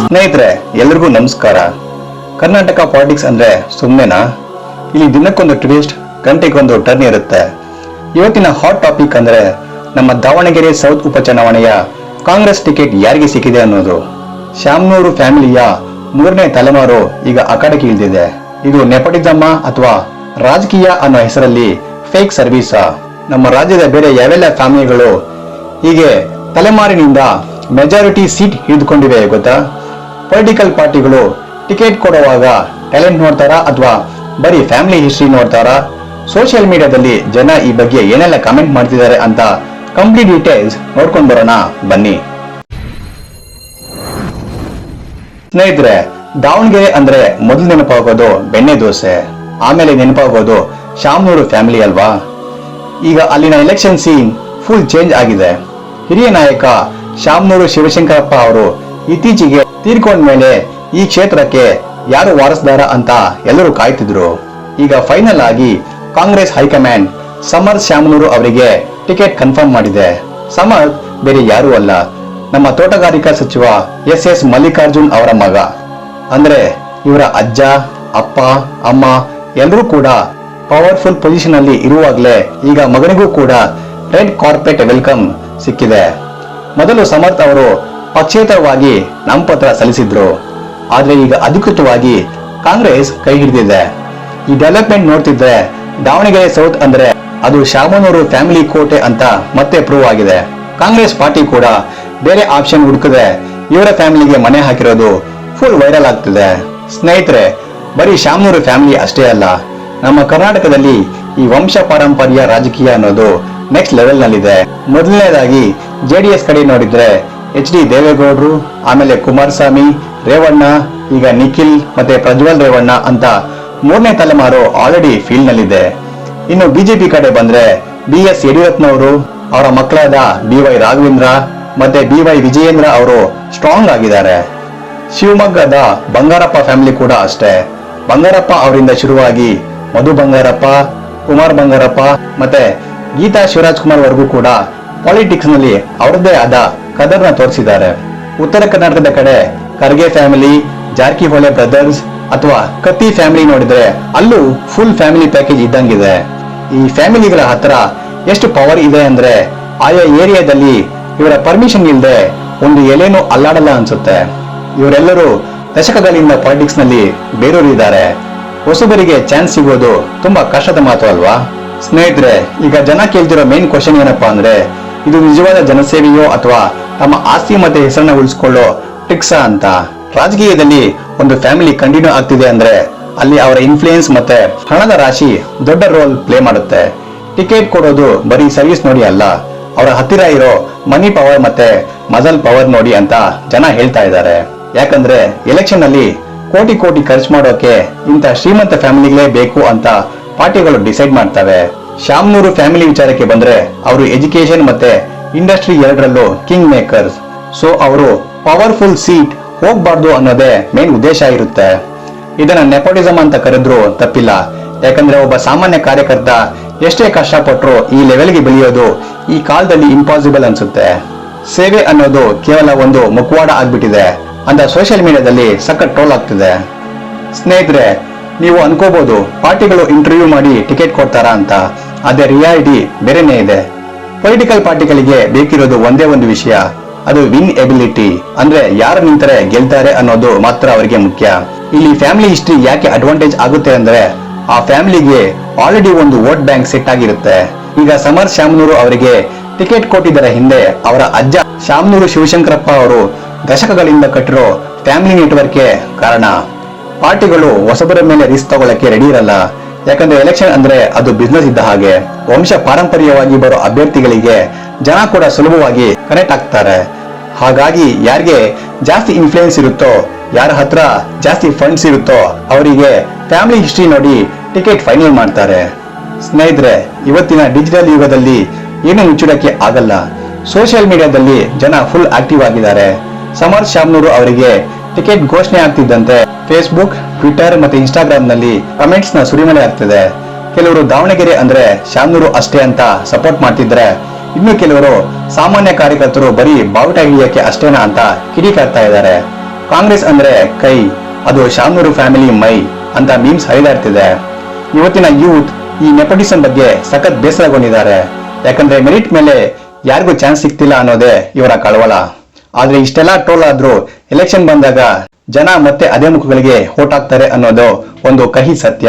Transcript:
ಸ್ನೇಹಿತರೆ, ಎಲ್ರಿಗೂ ನಮಸ್ಕಾರ. ಕರ್ನಾಟಕ ಪಾಲಿಟಿಕ್ಸ್ ಅಂದ್ರೆ ಸುಮ್ಮನೆನಾ? ಇಲ್ಲಿ ದಿನಕ್ಕೊಂದು ಟ್ವಿಸ್ಟ್, ಗಂಟೆಗೊಂದು ಟರ್ನ್ ಇರುತ್ತೆ. ಇವತ್ತಿನ ಹಾಟ್ ಟಾಪಿಕ್ ಅಂದ್ರೆ ನಮ್ಮ ದಾವಣಗೆರೆ ಸೌತ್ ಉಪಚುನಾವಣೆಯ ಕಾಂಗ್ರೆಸ್ ಟಿಕೆಟ್ ಯಾರಿಗೆ ಸಿಕ್ಕಿದೆ ಅನ್ನೋದು. ಶಾಮನೂರು ಫ್ಯಾಮಿಲಿಯ 3ನೇ ತಲೆಮಾರು ಈಗ ಅಖಾಡಕ್ಕೆ ಇಳಿದಿದೆ. ಇದು ನೆಪೋಟಿಸಮ್ ಅಥವಾ ರಾಜಕೀಯ ಅನ್ನೋ ಹೆಸರಲ್ಲಿ ಫೇಕ್ ಸರ್ವಿಸಾ? ನಮ್ಮ ರಾಜ್ಯದ ಬೇರೆ ಯಾವೆಲ್ಲ ಫ್ಯಾಮಿಲಿಗಳು ಹೀಗೆ ತಲೆಮಾರಿನಿಂದ ಮೆಜಾರಿಟಿ ಸೀಟ್ ಹಿಡಿದುಕೊಂಡಿವೆ ಗೊತ್ತಾ? ಪೊಲಿಟಿಕಲ್ ಪಾರ್ಟಿಗಳು ಟಿಕೆಟ್ ಕೊಡುವಾಗ ಟ್ಯಾಲೆಂಟ್ ನೋಡ್ತಾರಾ ಅಥವಾ ಬರೀ ಫ್ಯಾಮಿಲಿ ಹಿಸ್ಟ್ರಿ ನೋಡ್ತಾರಾ? ಸೋಷಿಯಲ್ ಮೀಡಿಯಾದಲ್ಲಿ ಜನ ಈ ಬಗ್ಗೆ ಏನೆಲ್ಲ ಕಮೆಂಟ್ ಮಾಡ್ತಿದ್ದಾರೆ ಅಂತ ಕಂಪ್ಲೀಟ್ ಡೀಟೇಲ್ಸ್ ನೋಡ್ಕೊಂಡು ಬರೋಣ ಬನ್ನಿ. ಸ್ನೇಹಿತರೆ, ದಾವಣಗೆರೆ ಅಂದ್ರೆ ಮೊದಲು ನೆನಪಾಗೋದು ಬೆಣ್ಣೆ ದೋಸೆ, ಆಮೇಲೆ ನೆನಪಾಗೋದು ಶಾಮನೂರು ಫ್ಯಾಮಿಲಿ ಅಲ್ವಾ? ಈಗ ಅಲ್ಲಿನ ಎಲೆಕ್ಷನ್ ಸೀನ್ ಫುಲ್ ಚೇಂಜ್ ಆಗಿದೆ. ಹಿರಿಯ ನಾಯಕ ಶಾಮನೂರು ಶಿವಶಂಕರಪ್ಪ ಅವರು ಇತ್ತೀಚೆಗೆ ತೀರ್ಕೊಂಡ ಮೇಲೆ ಈ ಕ್ಷೇತ್ರಕ್ಕೆ ಯಾರು ವಾರಸ್ದಾರ ಅಂತ ಎಲ್ಲರೂ ಕಾಯ್ತಿದ್ರು. ಈಗ ಫೈನಲ್ ಆಗಿ ಕಾಂಗ್ರೆಸ್ ಹೈಕಮಾಂಡ್ ಸಮರ್ಥ್ ಶಾಮನೂರು ಅವರಿಗೆ ಟಿಕೆಟ್ ಕನ್ಫರ್ಮ್ ಮಾಡಿದೆ. ಸಮರ್ಥ್ ಬೇರೆ ಯಾರು ಅಲ್ಲ, ನಮ್ಮ ತೋಟಗಾರಿಕಾ ಸಚಿವ ಎಸ್ ಮಲ್ಲಿಕಾರ್ಜುನ್ ಅವರ ಮಗ. ಅಂದ್ರೆ ಇವರ ಅಜ್ಜ, ಅಪ್ಪ, ಅಮ್ಮ ಎಲ್ಲರೂ ಕೂಡ ಪವರ್ಫುಲ್ ಪೊಸಿಷನ್ ಅಲ್ಲಿ ಇರುವಾಗಲೇ ಈಗ ಮಗನಿಗೂ ಕೂಡ ರೆಡ್ ಕಾರ್ಪೆಟ್ ವೆಲ್ಕಮ್ ಸಿಕ್ಕಿದೆ. ಮೊದಲು ಸಮರ್ಥ್ ಅವರು ಪಕ್ಷೇತರವಾಗಿ ನಾಮಪತ್ರ ಸಲ್ಲಿಸಿದ್ರು, ಆದ್ರೆ ಈಗ ಅಧಿಕೃತವಾಗಿ ಕಾಂಗ್ರೆಸ್ ಕೈ ಹಿಡಿದಿದೆ. ಈ ಡೆವಲಪ್ಮೆಂಟ್ ನೋಡ್ತಿದ್ರೆ ದಾವಣಗೆರೆ ಸೌತ್ ಅಂದ್ರೆ ಅದು ಶಾಮನೂರು ಫ್ಯಾಮಿಲಿ ಕೋಟೆ ಅಂತ ಮತ್ತೆ ಪ್ರೂವ್ ಆಗಿದೆ. ಕಾಂಗ್ರೆಸ್ ಪಾರ್ಟಿ ಕೂಡ ಬೇರೆ ಆಪ್ಷನ್ ಹುಡುಕದೆ ಇವರ ಫ್ಯಾಮಿಲಿಗೆ ಮನೆ ಹಾಕಿರೋದು ಫುಲ್ ವೈರಲ್ ಆಗ್ತಿದೆ. ಸ್ನೇಹಿತರೆ, ಬರೀ ಶಾಮನೂರು ಫ್ಯಾಮಿಲಿ ಅಷ್ಟೇ ಅಲ್ಲ, ನಮ್ಮ ಕರ್ನಾಟಕದಲ್ಲಿ ಈ ವಂಶ ಪಾರಂಪರ್ಯ ರಾಜಕೀಯ ಅನ್ನೋದು ನೆಕ್ಸ್ಟ್ ಲೆವೆಲ್ ನಲ್ಲಿದೆ. ಮೊದಲನೇದಾಗಿ JDS ಕಡೆ ನೋಡಿದ್ರೆ HD ದೇವೇಗೌಡರು, ಆಮೇಲೆ ಕುಮಾರಸ್ವಾಮಿ, ರೇವಣ್ಣ, ಈಗ ನಿಖಿಲ್ ಮತ್ತೆ ಪ್ರಜ್ವಲ್ ರೇವಣ್ಣ ಅಂತ 3ನೇ ತಲೆಮಾರು ಆಲ್ರೆಡಿ ಫೀಲ್ಡ್ ನಲ್ಲಿದೆ. ಇನ್ನು ಬಿಜೆಪಿ ಕಡೆ ಬಂದ್ರೆ BS ಯಡಿಯೂರಪ್ಪನವರು, ಅವರ ಮಕ್ಕಳಾದ BY ರಾಘವೇಂದ್ರ ಮತ್ತೆ BY ವಿಜಯೇಂದ್ರ ಅವರು ಸ್ಟ್ರಾಂಗ್ ಆಗಿದ್ದಾರೆ. ಶಿವಮೊಗ್ಗದ ಬಂಗಾರಪ್ಪ ಫ್ಯಾಮಿಲಿ ಕೂಡ ಅಷ್ಟೇ. ಬಂಗಾರಪ್ಪ ಅವರಿಂದ ಶುರುವಾಗಿ ಮಧು ಬಂಗಾರಪ್ಪ, ಕುಮಾರ್ ಬಂಗಾರಪ್ಪ ಮತ್ತೆ ಗೀತಾ ಶಿವರಾಜ್ ಕುಮಾರ್ ವರೆಗೂ ಕೂಡ ಪಾಲಿಟಿಕ್ಸ್ ನಲ್ಲಿ ಅವರದ್ದೇ ಆದ ಕದರ್ನ ತೋರಿಸಿದ್ದಾರೆ. ಉತ್ತರ ಕರ್ನಾಟಕದ ಕಡೆ ಖರ್ಗೆ ಫ್ಯಾಮಿಲಿ, ಜಾರಕಿಹೊಳಿ ಬ್ರದರ್ಸ್ ಅಥವಾ ಕತ್ತಿ ಫ್ಯಾಮಿಲಿ ನೋಡಿದ್ರೆ ಅಲ್ಲೂ ಫುಲ್ ಫ್ಯಾಮಿಲಿ ಪ್ಯಾಕೇಜ್ ಇದ್ದಂಗಿದೆ. ಈ ಫ್ಯಾಮಿಲಿಗಳ ಹತ್ರ ಎಷ್ಟು ಪವರ್ ಇದೆ ಅಂದ್ರೆ ಆಯಾ ಏರಿಯಾದಲ್ಲಿ ಇವರ ಪರ್ಮಿಷನ್ ಇಲ್ಲದೆ ಒಂದು ಎಲೆನೂ ಅಲ್ಲಾಡಲ್ಲ ಅನ್ಸುತ್ತೆ. ಇವರೆಲ್ಲರೂ ದಶಕಗಳಿಂದ ಪಾಲಿಟಿಕ್ಸ್ ನಲ್ಲಿ ಬೇರೂರಿದ್ದಾರೆ. ಹೊಸಬರಿಗೆ ಚಾನ್ಸ್ ಸಿಗೋದು ತುಂಬಾ ಕಷ್ಟದ ಮಾತು ಅಲ್ವಾ? ಸ್ನೇಹಿತರೆ, ಈಗ ಜನ ಕೇಳ್ತಿರೋ ಮೇನ್ ಕ್ವಶನ್ ಏನಪ್ಪಾ ಅಂದ್ರೆ, ಇದು ನಿಜವಾದ ಜನಸೇವೆಯೋ ಅಥವಾ ತಮ್ಮ ಆಸ್ತಿ ಮತ್ತೆ ಹೆಸರನ್ನ ಉಳಿಸ್ಕೊಳ್ಳೋ ಟ್ರಿಕ್ಸಾ ಅಂತ. ರಾಜಕೀಯದಲ್ಲಿ ಒಂದು ಫ್ಯಾಮಿಲಿ ಕಂಟಿನ್ಯೂ ಆಗ್ತಿದೆ ಅಂದ್ರೆ ಅಲ್ಲಿ ಅವರ ಇನ್ಫ್ಲೂಯೆನ್ಸ್ ಮತ್ತೆ ಹಣದ ರಾಶಿ ದೊಡ್ಡ ರೋಲ್ ಪ್ಲೇ ಮಾಡುತ್ತೆ. ಟಿಕೆಟ್ ಕೊಡೋದು ಬರೀ ಸರ್ವಿಸ್ ನೋಡಿ ಅಲ್ಲ, ಅವರ ಹತ್ತಿರ ಇರೋ ಮನಿ ಪವರ್ ಮತ್ತೆ ಮಜಲ್ ಪವರ್ ನೋಡಿ ಅಂತ ಜನ ಹೇಳ್ತಾ ಇದ್ದಾರೆ. ಯಾಕಂದ್ರೆ ಎಲೆಕ್ಷನ್ ಅಲ್ಲಿ ಕೋಟಿ ಕೋಟಿ ಖರ್ಚು ಮಾಡೋಕೆ ಇಂಥ ಶ್ರೀಮಂತ ಫ್ಯಾಮಿಲಿಗಳೇ ಬೇಕು ಅಂತ ಪಾರ್ಟಿಗಳು ಡಿಸೈಡ್ ಮಾಡ್ತವೆ. ಶಾಮನೂರು ಫ್ಯಾಮಿಲಿ ವಿಚಾರಕ್ಕೆ ಬಂದ್ರೆ ಅವರು ಎಜುಕೇಶನ್ ಮತ್ತೆ ಇಂಡಸ್ಟ್ರಿ ಎರಡರಲ್ಲೂ ಕಿಂಗ್ ಮೇಕರ್ಸ್. ಸೊ ಅವರು ಪವರ್ಫುಲ್ ಸೀಟ್ ಹೋಗ್ಬಾರ್ದು ಅನ್ನೋದೇ ಮೇನ್ ಉದ್ದೇಶ ಇರುತ್ತೆ. ಇದನ್ನ ನೆಪೋಟಿಸಮ್ ಅಂತ ಕರೆದ್ರು ತಪ್ಪಿಲ್ಲ. ಯಾಕಂದ್ರೆ ಒಬ್ಬ ಸಾಮಾನ್ಯ ಕಾರ್ಯಕರ್ತ ಎಷ್ಟೇ ಕಷ್ಟಪಟ್ಟರು ಈ ಲೆವೆಲ್ಗೆ ಬೆಳೆಯೋದು ಈ ಕಾಲದಲ್ಲಿ ಇಂಪಾಸಿಬಲ್ ಅನ್ಸುತ್ತೆ. ಸೇವೆ ಅನ್ನೋದು ಕೇವಲ ಒಂದು ಮುಖವಾಡ ಆಗ್ಬಿಟ್ಟಿದೆ ಅಂತ ಸೋಷಿಯಲ್ ಮೀಡಿಯಾದಲ್ಲಿ ಸಖತ್ ಟ್ರೋಲ್ ಆಗ್ತಿದೆ. ಸ್ನೇಹಿತರೆ, ನೀವು ಅನ್ಕೋಬಹುದು ಪಾರ್ಟಿಗಳು ಇಂಟರ್ವ್ಯೂ ಮಾಡಿ ಟಿಕೆಟ್ ಕೊಡ್ತಾರಾ ಅಂತ. ಅದೇ ರಿಯಾಲಿಟಿ ಬೇರೆನೇ ಇದೆ. ಪೊಲಿಟಿಕಲ್ ಪಾರ್ಟಿಗಳಿಗೆ ಬೇಕಿರೋದು ಒಂದೇ ಒಂದು ವಿಷಯ, ಅದು ವಿನ್ ಎಬಿಲಿಟಿ. ಅಂದ್ರೆ ಯಾರು ನಿಂತರೆ ಗೆಲ್ತಾರೆ ಅನ್ನೋದು ಮಾತ್ರ ಅವರಿಗೆ ಮುಖ್ಯ. ಇಲ್ಲಿ ಫ್ಯಾಮಿಲಿ ಹಿಸ್ಟ್ರಿ ಯಾಕೆ ಅಡ್ವಾಂಟೇಜ್ ಆಗುತ್ತೆ ಅಂದ್ರೆ ಆ ಫ್ಯಾಮಿಲಿಗೆ ಆಲ್ರೆಡಿ ಒಂದು ವೋಟ್ ಬ್ಯಾಂಕ್ ಸೆಟ್ ಆಗಿರುತ್ತೆ. ಈಗ ಸಮರ್ಥ್ ಶಾಮನೂರು ಅವರಿಗೆ ಟಿಕೆಟ್ ಕೊಟ್ಟಿದ್ದರ ಹಿಂದೆ ಅವರ ಅಜ್ಜ ಶಾಮನೂರು ಶಿವಶಂಕರಪ್ಪ ಅವರು ದಶಕಗಳಿಂದ ಕಟ್ಟಿರೋ ಫ್ಯಾಮಿಲಿ ನೆಟ್ವರ್ಕ್ ಕಾರಣ. ಪಾರ್ಟಿಗಳು ಹೊಸಬರ ಮೇಲೆ ರಿಸ್ಕ್ ತಗೊಳ್ಳಕ್ಕೆ ರೆಡಿ ಇರಲ್ಲ. ಯಾಕಂದ್ರೆ ಎಲೆಕ್ಷನ್ ಅಂದ್ರೆ ಅದು ಬಿಸ್ನೆಸ್ ಇದ್ದ ಹಾಗೆ. ವಂಶ ಪಾರಂಪರ್ಯವಾಗಿ ಬರೋ ಅಭ್ಯರ್ಥಿಗಳಿಗೆ ಜನ ಕೂಡ ಸುಲಭವಾಗಿ ಕನೆಕ್ಟ್ ಆಗ್ತಾರೆ. ಹಾಗಾಗಿ ಯಾರಿಗೆ ಜಾಸ್ತಿ ಇನ್ಫ್ಲೂಯೆನ್ಸ್ ಇರುತ್ತೋ, ಯಾರ ಹತ್ರ ಜಾಸ್ತಿ ಫಂಡ್ಸ್ ಇರುತ್ತೋ ಅವರಿಗೆ ಫ್ಯಾಮಿಲಿ ಹಿಸ್ಟ್ರಿ ನೋಡಿ ಟಿಕೆಟ್ ಫೈನಲ್ ಮಾಡ್ತಾರೆ. ಸ್ನೇಹಿತರೆ, ಇವತ್ತಿನ ಡಿಜಿಟಲ್ ಯುಗದಲ್ಲಿ ಏನು ಮುಚ್ಚುಡಕ್ಕೆ ಆಗಲ್ಲ. ಸೋಷಿಯಲ್ ಮೀಡಿಯಾದಲ್ಲಿ ಜನ ಫುಲ್ ಆಕ್ಟಿವ್ ಆಗಿದ್ದಾರೆ. ಸಮರ್ಥ್ ಶಾಮನೂರು ಅವರಿಗೆ ಟಿಕೆಟ್ ಘೋಷಣೆ ಆಗ್ತಿದ್ದಂತೆ ಫೇಸ್ಬುಕ್, ಟ್ವಿಟರ್ ಮತ್ತೆ ಇನ್ಸ್ಟಾಗ್ರಾಮ್ ನಲ್ಲಿ ಕಮೆಂಟ್ಸ್ ನ ಸುರಿಮಳೆ ಆಗ್ತಿದೆ. ಕೆಲವರು ದಾವಣಗೆರೆ ಅಂದ್ರೆ ಶಾಮನೂರು ಅಷ್ಟೇ ಅಂತ ಸಪೋರ್ಟ್ ಮಾಡ್ತಿದ್ರೆ, ಇನ್ನು ಕೆಲವರು ಸಾಮಾನ್ಯ ಕಾರ್ಯಕರ್ತರು ಬರೀ ಬಾವುಟ ಹಿಡಿಯಕ್ಕೆ ಅಷ್ಟೇನಾ ಅಂತ ಕಿಡಿಕಾರ್ತಾ ಇದ್ದಾರೆ. ಕಾಂಗ್ರೆಸ್ ಅಂದ್ರೆ ಕೈ, ಅದು ಶಾಮನೂರು ಫ್ಯಾಮಿಲಿ ಮೈ ಅಂತ ಮೀಮ್ಸ್ ಹರಿದಾಡ್ತಿದೆ. ಇವತ್ತಿನ ಯೂತ್ ಈ ನೆಪೋಟಿಸಂ ಬಗ್ಗೆ ಸಖತ್ ಬೇಸರಗೊಂಡಿದ್ದಾರೆ. ಯಾಕಂದ್ರೆ ಮೆರಿಟ್ ಮೇಲೆ ಯಾರಿಗೂ ಚಾನ್ಸ್ ಸಿಗ್ತಿಲ್ಲ ಅನ್ನೋದೇ ಇವರ ಕಳವಳ. ಆದ್ರೆ ಇಷ್ಟೆಲ್ಲ ಟ್ರೋಲ್ ಆದ್ರೂ ಎಲೆಕ್ಷನ್ ಬಂದಾಗ ಜನ ಮತ್ತೆ ಅದೇ ಮುಖಗಳಿಗೆ ಓಟ್ ಹಾಕ್ತಾರೆ ಅನ್ನೋದು ಒಂದು ಕಹಿ ಸತ್ಯ.